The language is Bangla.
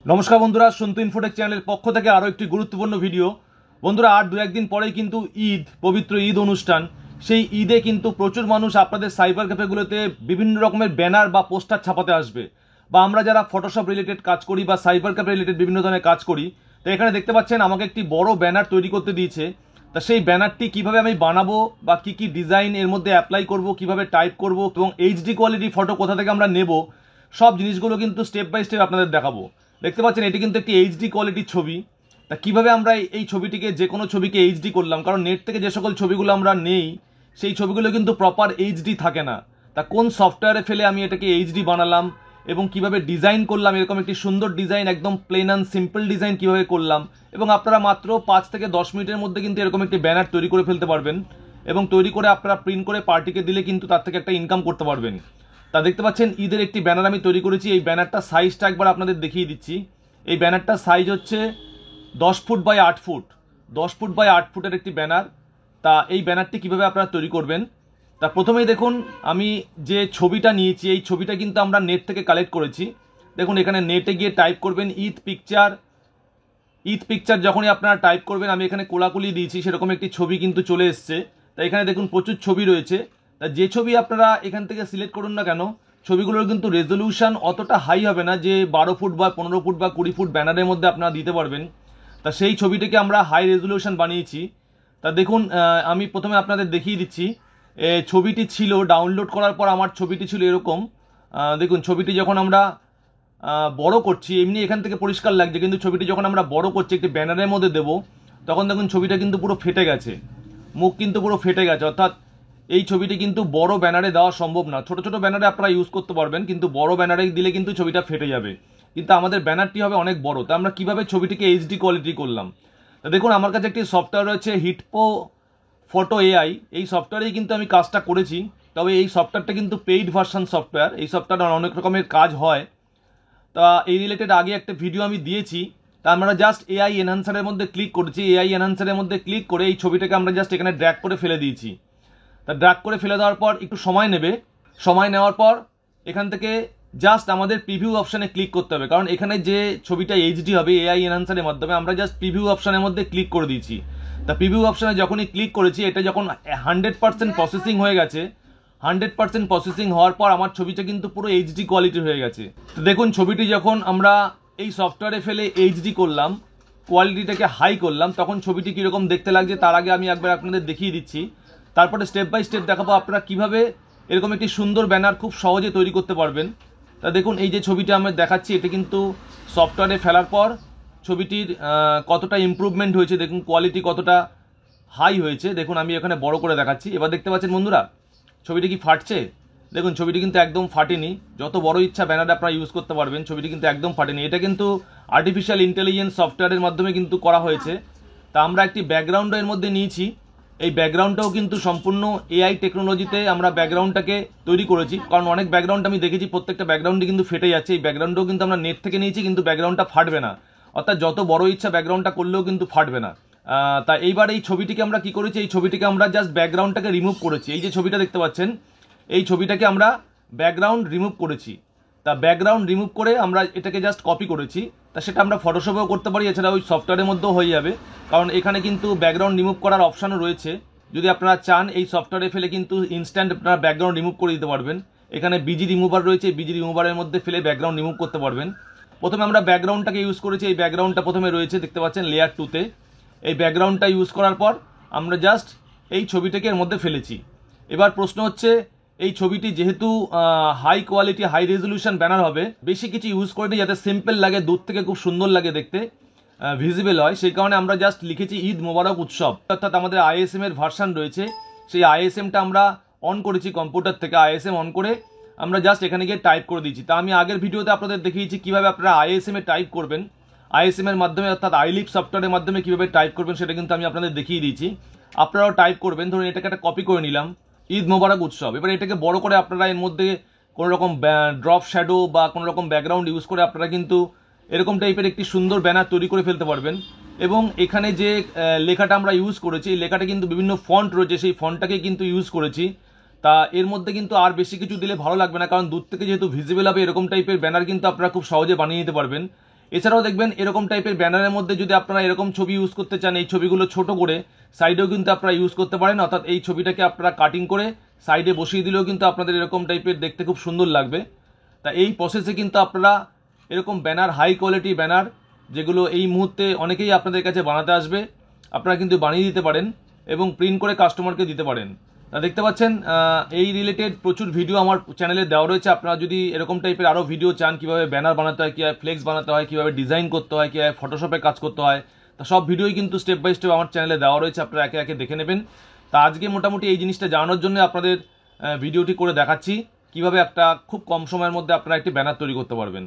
নমস্কার বন্ধুরা, সন্তু ইনফোটেক চ্যানেলের পক্ষ থেকে আরও একটি গুরুত্বপূর্ণ ভিডিও। বন্ধুরা, আর দু একদিন পরেই কিন্তু ঈদ, পবিত্র ঈদ অনুষ্ঠান। সেই ঈদে কিন্তু প্রচুর মানুষ আপনাদের সাইবার ক্যাফেগুলোতে বিভিন্ন রকমের ব্যানার বা পোস্টার ছাপাতে আসবে, বা আমরা যারা ফটোশপ রিলেটেড কাজ করি বা সাইবার ক্যাফে রিলেটেড বিভিন্ন ধরনের কাজ করি, তো এখানে দেখতে পাচ্ছেন আমাকে একটি বড় ব্যানার তৈরি করতে দিয়েছে। তা সেই ব্যানারটি কিভাবে আমি বানাবো বা কি কি ডিজাইন এর মধ্যে অ্যাপ্লাই করব, কিভাবে টাইপ করব এবং এইচডি কোয়ালিটি ফটো কোথা থেকে আমরা নেব, সব জিনিসগুলো কিন্তু স্টেপ বাই স্টেপ আপনাদের দেখাবো। দেখতে পাচ্ছেন এটি কিন্তু একটি এইচডি কোয়ালিটির ছবি। তা কিভাবে আমরা এই ছবিটিকে, যে কোনো ছবিকে এইচডি করলাম, কারণ নেট থেকে যে সকল ছবিগুলো আমরা নেই সেই ছবিগুলো কিন্তু প্রপার এইচডি থাকে না। তা কোন সফটওয়্যারে ফেলে আমি এটাকে এইচডি বানালাম এবং কিভাবে ডিজাইন করলাম, এরকম একটি সুন্দর ডিজাইন, একদম প্লেন অ্যান্ড সিম্পল ডিজাইন কিভাবে করলাম, এবং আপনারা মাত্র 5 থেকে 10 মিনিটের মধ্যে কিন্তু এরকম একটি ব্যানার তৈরি করে ফেলতে পারবেন, এবং তৈরি করে আপনারা প্রিন্ট করে পার্টিকে দিলে কিন্তু তার থেকে একটা ইনকাম করতে পারবেন। তা দেখতে পাচ্ছেন ঈদের একটি ব্যানার আমি তৈরি করেছি। এই ব্যানারটা সাইজটা একবার আপনাদের দেখিয়ে দিচ্ছি। এই ব্যানারটার সাইজ হচ্ছে 10 foot by 8 foot, 10 foot by 8 ফুটের একটি ব্যানার। তা এই ব্যানারটি কিভাবে আপনারা তৈরি করবেন, তা প্রথমেই দেখুন আমি যে ছবিটা নিয়েছি, এই ছবিটা কিন্তু আমরা নেট থেকে কালেক্ট করেছি। দেখুন এখানে নেটে গিয়ে টাইপ করবেন ঈদ পিকচার। ঈদ পিকচার যখনই আপনারা টাইপ করবেন, আমি এখানে কোলাকুলি দিয়েছি, সেরকম একটি ছবি কিন্তু চলে এসছে। তা এখানে দেখুন প্রচুর ছবি রয়েছে। তা যে ছবি আপনারা এখান থেকে সিলেক্ট করুন না কেন, ছবিগুলোর কিন্তু রেজলিউশন অতটা হাই হবে না যে 12 ফুট বা 15 ফুট বা 20 ফুট ব্যানারের মধ্যে আপনারা দিতে পারবেন। তা সেই ছবিটিকে আমরা হাই রেজলিউশন বানিয়েছি। তা দেখুন আমি প্রথমে আপনাদের দেখিয়ে দিচ্ছি। ছবিটি ছিল ডাউনলোড করার পর আমার ছবিটি ছিল এরকম। দেখুন ছবিটি যখন আমরা বড় করছি, এমনি এখান থেকে পরিষ্কার লাগছে, কিন্তু ছবিটি যখন আমরা বড় করছি একটি ব্যানারের মধ্যে দেব, তখন দেখুন ছবিটা কিন্তু পুরো ফেটে গেছে, মুখ কিন্তু পুরো ফেটে গেছে। অর্থাৎ এই ছবিটি কিন্তু বড় ব্যানারে দেওয়া সম্ভব না। ছোট ছোট ব্যানারে আপনারা ইউজ করতে পারবেন, কিন্তু বড় ব্যানারে দিলে কিন্তু ছবিটা ফেটে যাবে। কিন্তু আমাদের ব্যানারটি হবে অনেক বড়। তা আমরা কিভাবে ছবিটিকে এইচডি কোয়ালিটি করলাম, তা দেখুন আমার কাছে একটি সফটওয়্যার রয়েছে হিটপো ফটো এআই। এই সফটওয়্যারেই কিন্তু আমি কাজটা করেছি। তবে এই সফটওয়্যারটা কিন্তু পেইড ভার্সন সফটওয়্যার। এই সফটওয়্যারে অনেক রকমের কাজ হয়। তা এই রিলেটেড আগে একটা ভিডিও আমি দিয়েছি। তা আমরা জাস্ট এআই এনহান্সারের মধ্যে ক্লিক করেছি। এআই এনহান্সারের মধ্যে ক্লিক করে এই ছবিটাকে আমরা জাস্ট এখানে ড্র্যাগ করে ফেলে দিয়েছি। তা ড্র্যাগ করে ফেলে দেওয়ার পর একটু সময় নেবে। সময় নেওয়ার পর এখান থেকে জাস্ট আমাদের প্রিভিউ অপশানে ক্লিক করতে হবে, কারণ এখানে যে ছবিটা এইচডি হবে এআই এনহান্সারের মাধ্যমে, আমরা জাস্ট প্রিভিউ অপশানের মধ্যে ক্লিক করে দিয়েছি। তা প্রিভিউ অপশানে যখনই ক্লিক করেছি, এটা যখন 100% প্রসেসিং হয়ে গেছে, 100% প্রসেসিং হওয়ার পর আমার ছবিটা কিন্তু পুরো এইচডি কোয়ালিটি হয়ে গেছে। তো দেখুন ছবিটি যখন আমরা এই সফটওয়্যারে ফেলে এইচডি করলাম, কোয়ালিটিটাকে হাই করলাম, তখন ছবিটি কীরকম দেখতে লাগছে তার আগে আমি একবার আপনাদের দেখিয়ে দিচ্ছি। তারপরে স্টেপ বাই স্টেপ দেখাবো আপনারা কিভাবে এরকম একটি সুন্দর ব্যানার খুব সহজে তৈরি করতে পারবেন। তা দেখুন এই যে ছবিটা আমি দেখাচ্ছি, এটা কিন্তু সফটওয়্যারে ফেলার পর ছবিটির কতটা ইমপ্রুভমেন্ট হয়েছে, দেখুন কোয়ালিটি কতটা হাই হয়েছে। দেখুন আমি এখানে বড় করে দেখাচ্ছি। এবার দেখতে পাচ্ছেন বন্ধুরা ছবিটি কি ফাটছে? দেখুন ছবিটি কিন্তু একদম ফাটেনি। যত বড় ইচ্ছা ব্যানার আপনারা ইউজ করতে পারবেন, ছবিটি কিন্তু একদম ফাটেনি। এটা কিন্তু আর্টিফিশিয়াল ইন্টেলিজেন্স সফটওয়্যারের মাধ্যমে কিন্তু করা হয়েছে। তা আমরা একটি ব্যাকগ্রাউন্ড এর মধ্যে নিয়েছি। এই ব্যাকগ্রাউন্ডটাও কিন্তু সম্পূর্ণ এআই টেকনোলজিতে আমরা ব্যাকগ্রাউন্ডটাকে তৈরি করেছি, কারণ অনেক ব্যাকগ্রাউন্ড আমি দেখেছি প্রত্যেকটা ব্যাকগ্রাউন্ডই কিন্তু ফেটে যাচ্ছে। এই ব্যাকগ্রাউন্ডটাও কিন্তু আমরা নেট থেকে নিয়েছি, কিন্তু ব্যাকগ্রাউন্ডটা ফাটবে না। অর্থাৎ যত বড় ইচ্ছা ব্যাকগ্রাউন্ডটা করলেও কিন্তু ফাটবে না। তা এইবার এই ছবিটিকে আমরা কি করেছি, এই ছবিটিকে আমরা জাস্ট ব্যাকগ্রাউন্ডটাকে রিমুভ করেছি। এই যে ছবিটা দেখতে পাচ্ছেন, এই ছবিটাকে আমরা ব্যাকগ্রাউন্ড রিমুভ করেছি। তা ব্যাকগ্রাউন্ড রিমুভ করে আমরা এটাকে জাস্ট কপি করেছি। তা সেটা আমরা ফটোশপেও করতে পারি, এছাড়া ওই সফটওয়্যারের মধ্যেও হয়ে যাবে, কারণ এখানে কিন্তু ব্যাকগ্রাউন্ড রিমুভ করার অপশানও রয়েছে। যদি আপনারা চান এই সফটওয়্যারে ফেলে কিন্তু ইনস্ট্যান্ট আপনারা ব্যাকগ্রাউন্ড রিমুভ করে দিতে পারবেন। এখানে বিজি রিমুভার রয়েছে, বিজি রিমুভারের মধ্যে ফেলে ব্যাকগ্রাউন্ড রিমুভ করতে পারবেন। প্রথমে আমরা ব্যাকগ্রাউন্ডটাকে ইউজ করেছি। এই ব্যাকগ্রাউন্ডটা প্রথমে রয়েছে দেখতে পাচ্ছেন লেয়ার 2তে। এই ব্যাকগ্রাউন্ডটা ইউজ করার পর আমরা জাস্ট এই ছবিটাকে এর মধ্যে ফেলেছি। এবার প্রশ্ন হচ্ছে, এই ছবিটি যেহেতু high quality high resolution banner হবে, বেশি কিছু ইউজ করিনি, যাতে সিম্পল লাগে, দূর থেকে খুব সুন্দর লাগে দেখতে, ভিজিবল হয়, সেই কারণে আমরা জাস্ট লিখেছি ঈদ মোবারক উৎসব। অর্থাৎ আমাদের আইএসএম এর ভার্সন রয়েছে, সেই আইএসএমটা আমরা অন করেছি কম্পিউটার থেকে। আইএসএম অন করে আমরা জাস্ট এখানে গিয়ে টাইপ করে দিয়েছি। তা আমি আগের ভিডিওতে আপনাদের দেখিয়েছি কিভাবে আপনারা আইএসএম এ টাইপ করবেন, আইএসএম এর মাধ্যমে অর্থাৎ আইলিপ সফটওয়্যারের মাধ্যমে কিভাবে টাইপ করবেন সেটা কিন্তু আমি আপনাদের দেখিয়ে দিয়েছি। আপনারাও টাইপ করবেন। ধরুন এটাকে একটা কপি করে নিলাম, ঈদ মোবারক উৎসব। এবার এটাকে বড় করে আপনারা এর মধ্যে কোনো রকম ড্রপ শ্যাডো বা কোনো রকম ব্যাকগ্রাউন্ড ইউজ করে আপনারা কিন্তু এরকম টাইপের একটি সুন্দর ব্যানার তৈরি করে ফেলতে পারবেন। এবং এখানে যে লেখাটা আমরা ইউজ করেছি, এই লেখাটা কিন্তু বিভিন্ন ফন্ট রয়েছে, সেই ফন্টটাকে কিন্তু ইউজ করেছি। তা এর মধ্যে কিন্তু আর বেশি কিছু দিলে ভালো লাগবে না, কারণ দূর থেকে যেহেতু ভিজিবল হবে এরকম টাইপের ব্যানার কিন্তু আপনারা খুব সহজে বানিয়ে নিতে পারবেন। এছাড়াও দেখবেন এরকম টাইপের ব্যানারের মধ্যে যদি আপনারা এরকম ছবি ইউজ করতে চান, এই ছবিগুলো ছোট করে সাইডেও কিন্তু আপনারা ইউজ করতে পারেন, অর্থাৎ এই ছবিটাকে আপনারা কাটিং করে সাইডে বসিয়ে দিলেও কিন্তু আপনাদের এরকম টাইপের দেখতে খুব সুন্দর লাগবে। তা এই প্রসেসে কিন্তু আপনারা এরকম ব্যানার, হাই কোয়ালিটি ব্যানার যেগুলো এই মুহূর্তে অনেকেই আপনাদের কাছে বানাতে আসবে, আপনারা কিন্তু বানিয়ে দিতে পারেন এবং প্রিন্ট করে কাস্টমারকে দিতে পারেন। তা দেখতে পাচ্ছেন এই রিলেটেড প্রচুর ভিডিও আমার চ্যানেলে দেওয়া রয়েছে। আপনারা যদি এরকম টাইপের আরও ভিডিও চান, কীভাবে ব্যানার বানাতে হয়, কীভাবে ফ্লেক্স বানাতে হয়, কীভাবে ডিজাইন করতে হয়, কীভাবে ফটোশপে কাজ করতে হয়, তা সব ভিডিওই কিন্তু স্টেপ বাই স্টেপ আমার চ্যানেলে দেওয়া রয়েছে, আপনারা একে একে দেখে নেবেন। তা আজকে মোটামুটি এই জিনিসটা জানানোর জন্য আপনাদের ভিডিওটি করে দেখাচ্ছি কীভাবে একটা খুব কম সময়ের মধ্যে আপনারা একটি ব্যানার তৈরি করতে পারবেন।